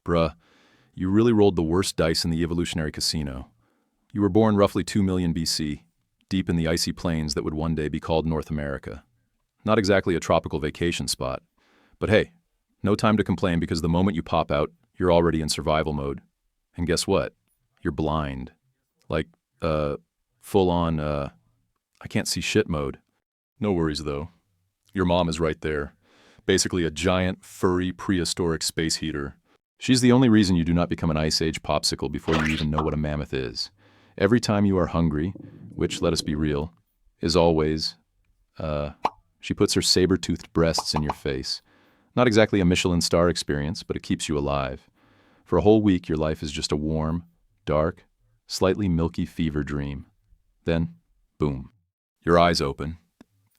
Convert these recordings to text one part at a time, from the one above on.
Bruh, you really rolled the worst dice in the evolutionary casino. You were born roughly 2 million BC, deep in the icy plains that would one day be called North America. Not exactly a tropical vacation spot. But hey, no time to complain because the moment you pop out, you're already in survival mode. And guess what? You're blind. Like, full-on, I can't see shit mode. No worries, though. Your mom is right there. Basically a giant, furry, prehistoric space heater. She's the only reason you do not become an Ice Age popsicle before you even know what a mammoth is. Every time you are hungry, which, let us be real, is always, she puts her saber-toothed breasts in your face. Not exactly a Michelin star experience, but it keeps you alive. For a whole week, your life is just a warm, dark, slightly milky fever dream. Then, boom, your eyes open.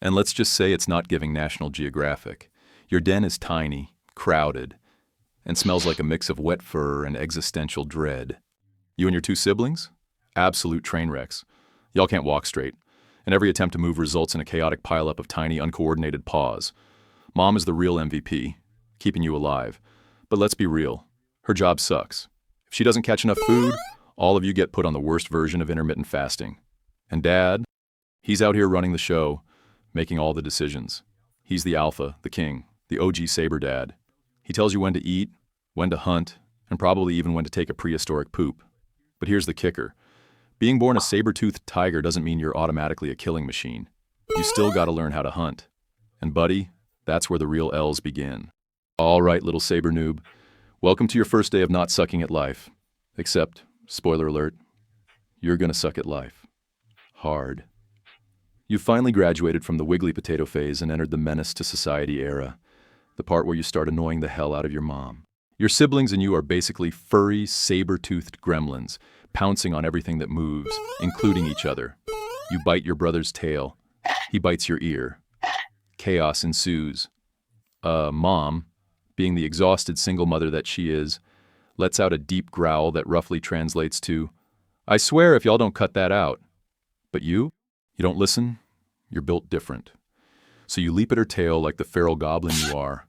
And let's just say it's not giving National Geographic. Your den is tiny, crowded, and smells like a mix of wet fur and existential dread. You and your two siblings? Absolute train wrecks. Y'all can't walk straight, and every attempt to move results in a chaotic pileup of tiny, uncoordinated paws. Mom is the real MVP, keeping you alive. But let's be real, her job sucks. If she doesn't catch enough food, all of you get put on the worst version of intermittent fasting. And Dad? He's out here running the show, making all the decisions. He's the alpha, the king, the OG saber dad. He tells you when to eat, when to hunt, and probably even when to take a prehistoric poop. But here's the kicker. Being born a saber-toothed tiger doesn't mean you're automatically a killing machine. You still gotta learn how to hunt. And buddy, that's where the real L's begin. All right, little saber noob. Welcome to your first day of not sucking at life. Except, spoiler alert, you're gonna suck at life. Hard. You've finally graduated from the wiggly potato phase and entered the menace to society era, the part where you start annoying the hell out of your mom. Your siblings and you are basically furry, saber-toothed gremlins, pouncing on everything that moves, including each other. You bite your brother's tail. He bites your ear. Chaos ensues. Mom, being the exhausted single mother that she is, lets out a deep growl that roughly translates to, "I swear if y'all don't cut that out." But you don't listen, you're built different. So you leap at her tail like the feral goblin you are,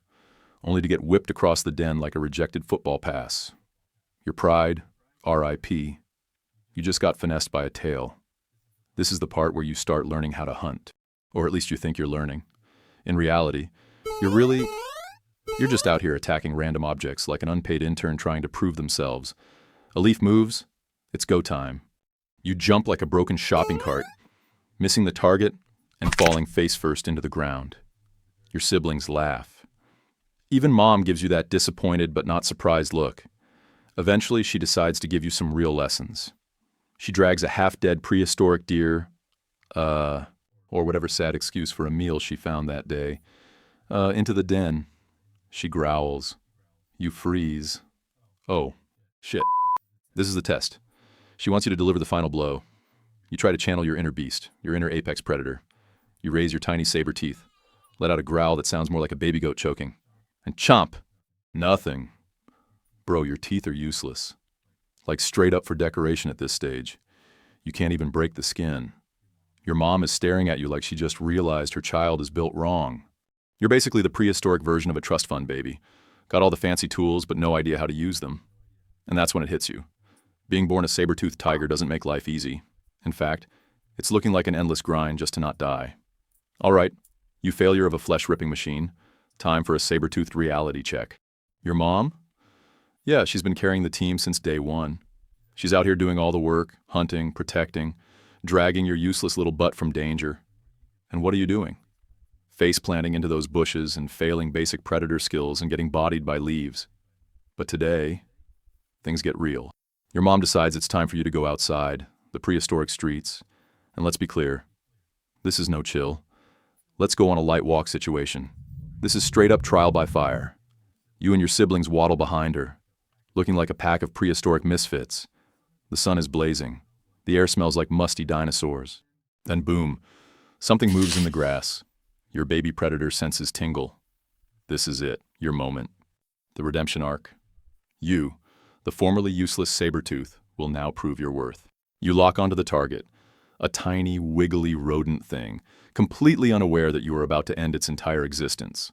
only to get whipped across the den like a rejected football pass. Your pride, RIP. You just got finessed by a tail. This is the part where you start learning how to hunt. Or at least you think you're learning. In reality, you're just out here attacking random objects like an unpaid intern trying to prove themselves. A leaf moves, it's go time. You jump like a broken shopping cart, missing the target and falling face first into the ground. Your siblings laugh. Even Mom gives you that disappointed but not surprised look. Eventually, she decides to give you some real lessons. She drags a half-dead prehistoric deer, or whatever sad excuse for a meal she found that day, into the den. She growls. You freeze. Oh, shit. This is the test. She wants you to deliver the final blow. You try to channel your inner beast, your inner apex predator. You raise your tiny saber teeth, let out a growl that sounds more like a baby goat choking, and chomp. Nothing. Bro, your teeth are useless. Like straight up for decoration at this stage. You can't even break the skin. Your mom is staring at you like she just realized her child is built wrong. You're basically the prehistoric version of a trust fund baby. Got all the fancy tools, but no idea how to use them. And that's when it hits you. Being born a saber-toothed tiger doesn't make life easy. In fact, it's looking like an endless grind just to not die. All right, you failure of a flesh-ripping machine. Time for a saber-toothed reality check. Your mom? Yeah, she's been carrying the team since day one. She's out here doing all the work, hunting, protecting, dragging your useless little butt from danger. And what are you doing? Face planting into those bushes and failing basic predator skills and getting bodied by leaves. But today, things get real. Your mom decides it's time for you to go outside, the prehistoric streets. And let's be clear, this is no chill. Let's go on a light walk situation. This is straight up trial by fire. You and your siblings waddle behind her, looking like a pack of prehistoric misfits. The sun is blazing. The air smells like musty dinosaurs. Then boom, something moves in the grass. Your baby predator senses tingle. This is it, your moment. The redemption arc. You, the formerly useless saber-tooth, will now prove your worth. You lock onto the target, a tiny, wiggly rodent thing, completely unaware that you are about to end its entire existence.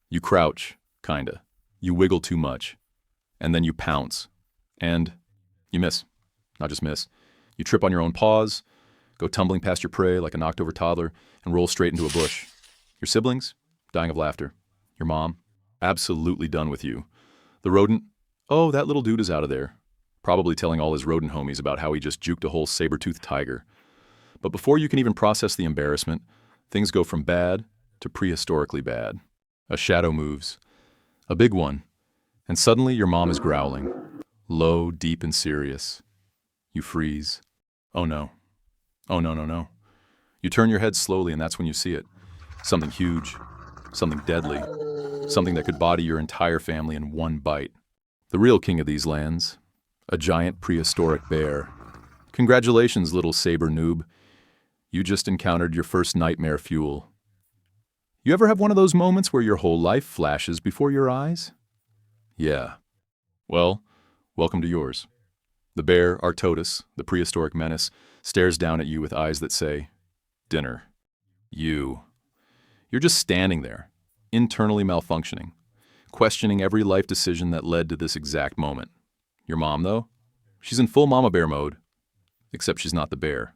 You crouch, kinda. You wiggle too much. And then you pounce. And you miss. Not just miss. You trip on your own paws, go tumbling past your prey like a knocked-over toddler, and roll straight into a bush. Your siblings? Dying of laughter. Your mom? Absolutely done with you. The rodent? Oh, that little dude is out of there. Probably telling all his rodent homies about how he just juked a whole saber-toothed tiger. But before you can even process the embarrassment, things go from bad to prehistorically bad. A shadow moves. A big one. And suddenly your mom is growling. Low, deep, and serious. You freeze. Oh no. Oh no, no, no. You turn your head slowly and that's when you see it. Something huge. Something deadly. Something that could body your entire family in one bite. The real king of these lands. A giant prehistoric bear. Congratulations, little saber noob. You just encountered your first nightmare fuel. You ever have one of those moments where your whole life flashes before your eyes? Yeah. Well, welcome to yours. The bear, Arctodus, the prehistoric menace, stares down at you with eyes that say, dinner. You're just standing there, internally malfunctioning, questioning every life decision that led to this exact moment. Your mom, though? She's in full mama bear mode. Except she's not the bear.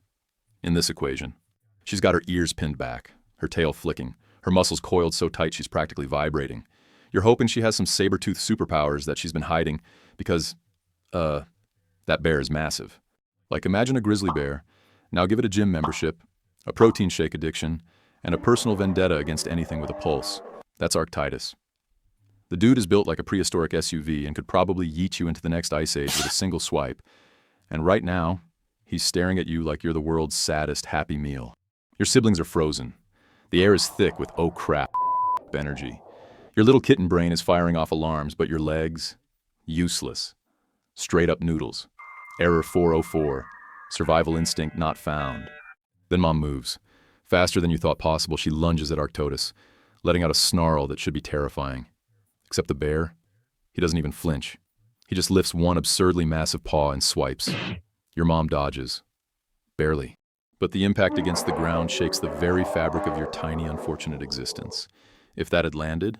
In this equation. She's got her ears pinned back, her tail flicking, her muscles coiled so tight she's practically vibrating. You're hoping she has some saber-toothed superpowers that she's been hiding because, that bear is massive. Like imagine a grizzly bear, now give it a gym membership, a protein shake addiction, and a personal vendetta against anything with a pulse. That's Arctodus. The dude is built like a prehistoric SUV and could probably yeet you into the next ice age with a single swipe. And right now, he's staring at you like you're the world's saddest happy meal. Your siblings are frozen. The air is thick with oh crap energy. Your little kitten brain is firing off alarms, but your legs? Useless. Straight up noodles. Error 404. Survival instinct not found. Then mom moves. Faster than you thought possible, she lunges at Arctodus, letting out a snarl that should be terrifying. Except the bear, he doesn't even flinch. He just lifts one absurdly massive paw and swipes. Your mom dodges. Barely. But the impact against the ground shakes the very fabric of your tiny, unfortunate existence. If that had landed,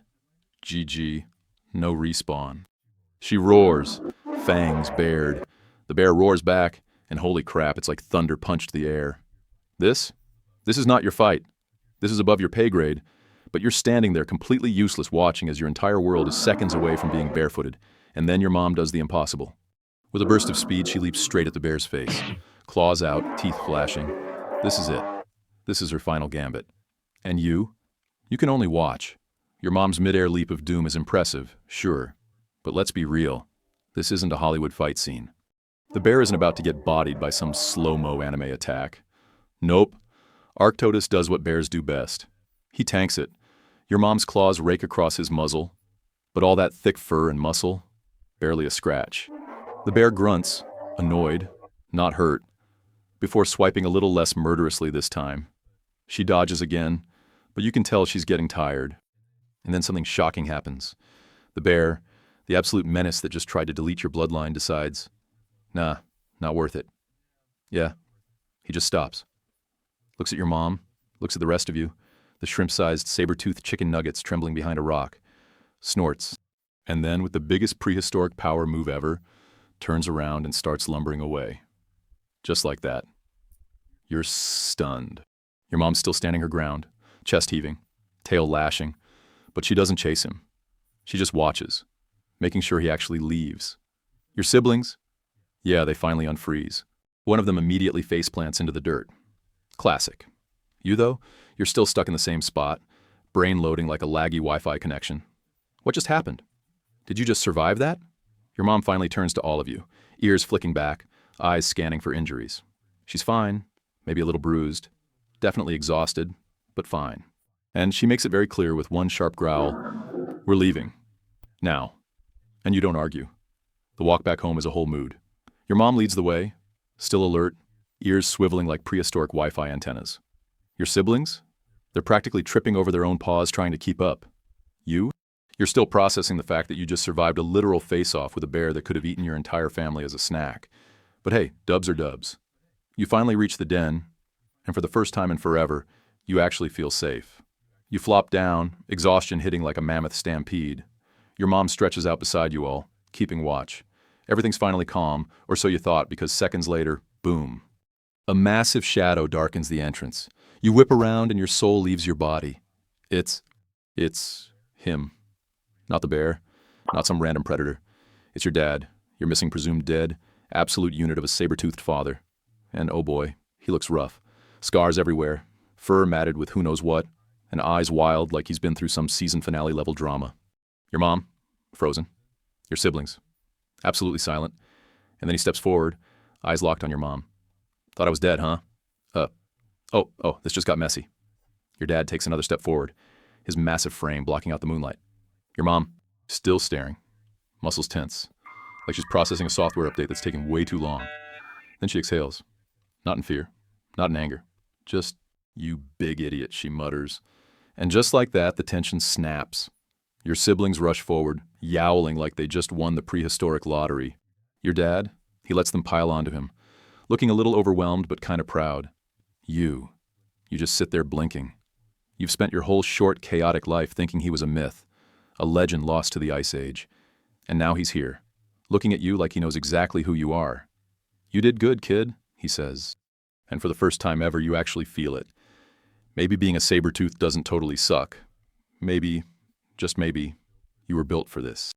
GG, no respawn. She roars, fangs bared. The bear roars back, and holy crap, it's like thunder punched the air. This is not your fight. This is above your pay grade, but you're standing there completely useless watching as your entire world is seconds away from being barefooted, and then your mom does the impossible. With a burst of speed, she leaps straight at the bear's face. Claws out, teeth flashing. This is it. This is her final gambit. And you can only watch. Your mom's mid-air leap of doom is impressive, sure. But let's be real. This isn't a Hollywood fight scene. The bear isn't about to get bodied by some slow-mo anime attack. Nope. Arctodus does what bears do best. He tanks it. Your mom's claws rake across his muzzle, but all that thick fur and muscle, barely a scratch. The bear grunts, annoyed, not hurt, before swiping a little less murderously this time. She dodges again, but you can tell she's getting tired. And then something shocking happens. The bear, the absolute menace that just tried to delete your bloodline, decides, nah, not worth it. Yeah, he just stops. Looks at your mom, looks at the rest of you, the shrimp-sized, saber-toothed chicken nuggets trembling behind a rock, snorts, and then, with the biggest prehistoric power move ever, turns around and starts lumbering away. Just like that. You're stunned. Your mom's still standing her ground, chest heaving, tail lashing, but she doesn't chase him. She just watches, making sure he actually leaves. Your siblings? Yeah, they finally unfreeze. One of them immediately faceplants into the dirt. Classic. You, though, you're still stuck in the same spot, brain loading like a laggy Wi-Fi connection. What just happened? Did you just survive that? Your mom finally turns to all of you, ears flicking back, eyes scanning for injuries. She's fine, maybe a little bruised, definitely exhausted, but fine. And she makes it very clear with one sharp growl, we're leaving. Now. And you don't argue. The walk back home is a whole mood. Your mom leads the way, still alert, ears swiveling like prehistoric Wi-Fi antennas. Your siblings? They're practically tripping over their own paws trying to keep up. You? You're still processing the fact that you just survived a literal face-off with a bear that could have eaten your entire family as a snack. But hey, dubs are dubs. You finally reach the den, and for the first time in forever, you actually feel safe. You flop down, exhaustion hitting like a mammoth stampede. Your mom stretches out beside you all, keeping watch. Everything's finally calm, or so you thought, because seconds later, boom. A massive shadow darkens the entrance. You whip around and your soul leaves your body. It's him. Not the bear, not some random predator. It's your dad, your missing presumed dead, absolute unit of a saber-toothed father. And oh boy, he looks rough. Scars everywhere, fur matted with who knows what, and eyes wild like he's been through some season finale level drama. Your mom, frozen. Your siblings, absolutely silent. And then he steps forward, eyes locked on your mom. Thought I was dead, huh? This just got messy. Your dad takes another step forward, his massive frame blocking out the moonlight. Your mom, still staring, muscles tense, like she's processing a software update that's taking way too long. Then she exhales, not in fear, not in anger, just, "You big idiot," she mutters. And just like that, the tension snaps. Your siblings rush forward, yowling like they just won the prehistoric lottery. Your dad, he lets them pile onto him, looking a little overwhelmed but kind of proud. You just sit there blinking. You've spent your whole short, chaotic life thinking he was a myth, a legend lost to the Ice Age. And now he's here, looking at you like he knows exactly who you are. "You did good, kid," he says. And for the first time ever, you actually feel it. Maybe being a saber-tooth doesn't totally suck. Maybe, just maybe, you were built for this.